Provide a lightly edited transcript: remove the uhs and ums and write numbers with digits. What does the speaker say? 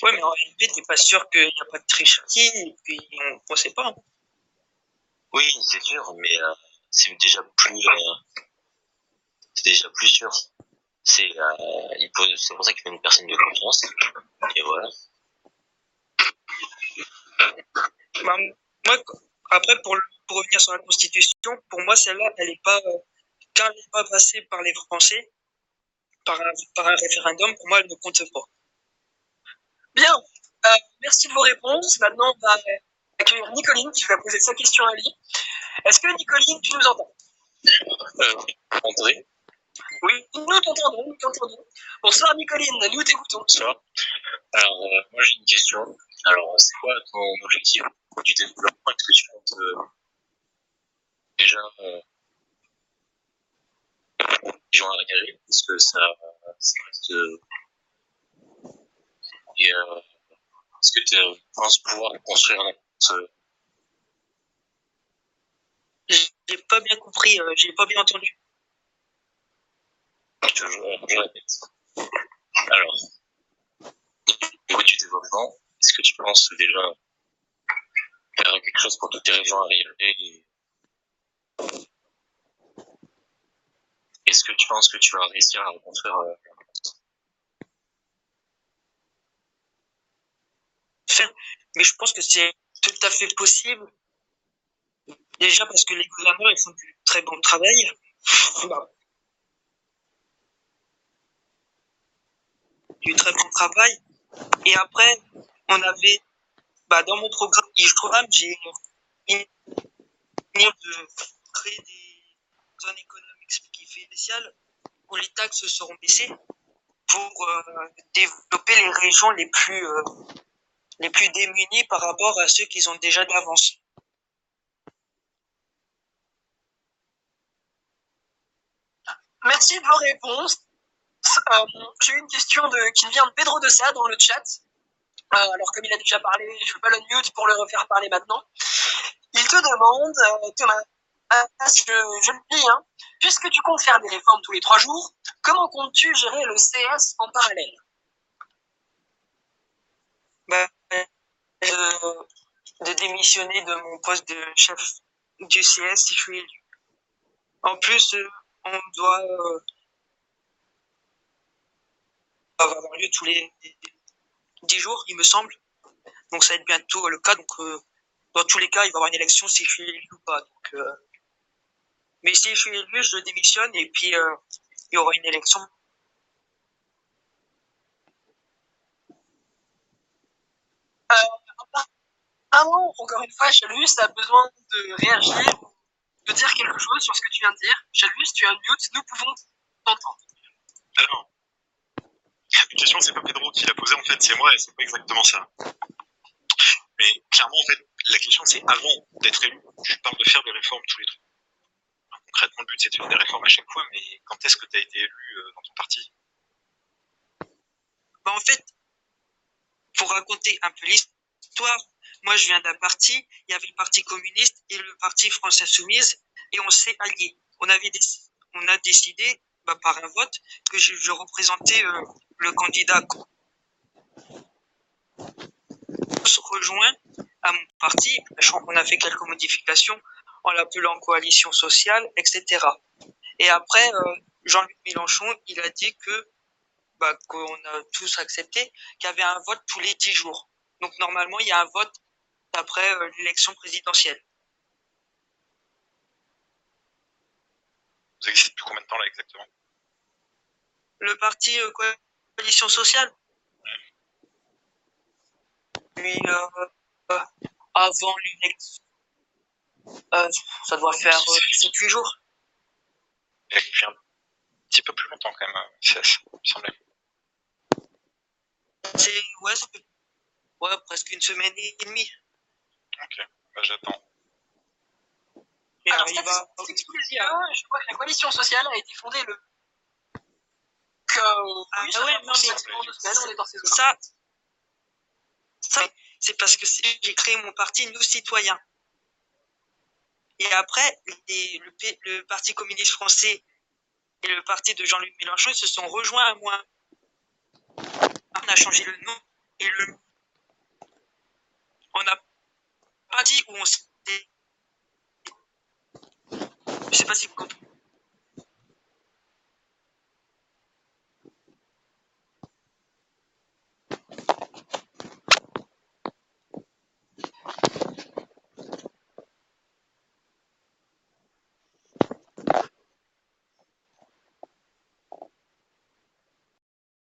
Ouais, mais en réalité, t'es pas sûr qu'il n'y a pas de tricherie, et puis on sait pas. Oui, c'est sûr, mais c'est déjà plus sûr. C'est pour ça qu'il faut une personne de confiance. Et voilà. Bah, moi, après, pour revenir sur la Constitution, pour moi, celle-là, elle est pas, quand elle n'est pas passée par les Français, par un référendum, pour moi, elle ne compte pas. Bien. Merci de vos réponses. Maintenant, on va accueillir Nicoline qui va poser sa question à lui. Est-ce que Nicoline, tu nous entends? André? Oui, nous t'entendons. Bonsoir Nicoline, nous t'écoutons. Bonsoir. Alors, moi j'ai une question. Alors, c'est quoi ton objectif du développement? Est-ce que tu comptes déjà les gens à regarder? Parce que ça reste. Et est-ce que tu penses pouvoir construire un J'ai pas bien compris, j'ai pas bien entendu. Je répète. Alors, au niveau du développement, est-ce que tu penses déjà faire quelque chose pour toutes les régions arrivées? Est-ce que tu penses que tu vas réussir à reconstruire Mais je pense que c'est tout à fait possible. Déjà parce que les gouverneurs ils font du très bon travail. Du très bon travail. Et après, on avait, dans mon programme, j'ai une de créer des zones économiques spéciales où les taxes seront baissées pour développer les régions les plus démunies par rapport à ceux qui ont déjà d'avance. Merci de vos réponses. J'ai eu une question qui vient de Pedro de Sa dans le chat. Alors comme il a déjà parlé, je ne vais pas le mute pour le refaire parler maintenant. Il te demande, Thomas, je le lis, hein, puisque tu comptes faire des réformes tous les 3 jours, comment comptes-tu gérer le CS en parallèle? De démissionner de mon poste de chef du CS si je suis élu. En plus, on doit avoir lieu tous les 10 jours, il me semble. Donc ça va être bientôt le cas. Donc dans tous les cas, il va y avoir une élection si je suis élu ou pas. Donc, mais si je suis élu, je démissionne et puis il y aura une élection. Encore une fois, Chalus a besoin de réagir, de dire quelque chose sur ce que tu viens de dire. Chalus, tu as un mute, nous pouvons t'entendre. Alors, la question, c'est pas Pedro qui l'a posée, en fait, c'est moi, et c'est pas exactement ça. Mais clairement, en fait, la question, c'est avant d'être élu, je parle de faire des réformes tous les 3 ans. Concrètement, le but, c'est de faire des réformes à chaque fois, mais quand est-ce que tu as été élu dans ton parti? Bah, en fait, pour raconter un peu l'histoire, moi je viens d'un parti, il y avait le parti communiste et le parti France Insoumise, et on s'est alliés. On a décidé, par un vote, que je représentais le candidat se rejoint à mon parti. On a fait quelques modifications en l'appelant coalition sociale, etc. Et après, Jean-Luc Mélenchon, il a dit qu'on a tous accepté qu'il y avait un vote tous les 10 jours. Donc normalement, il y a un vote après l'élection présidentielle. Vous existez depuis combien de temps là exactement? Le parti coalition sociale, puis avant l'élection, ça doit faire 7-8 jours. Et depuis un petit peu plus longtemps quand même, CS, il me semblait. C'est presque une semaine et demie. Ok, bah j'attends. Et alors, je vois que la coalition sociale a été fondée le. Oui, ouais, non, mais on est dans ces ça, c'est parce que j'ai créé mon parti Nous Citoyens. Et après, le Parti communiste français et le parti de Jean-Luc Mélenchon, ils se sont rejoints à moi. On a changé le nom et on n'a pas dit où on s'était. Je sais pas si vous comprenez.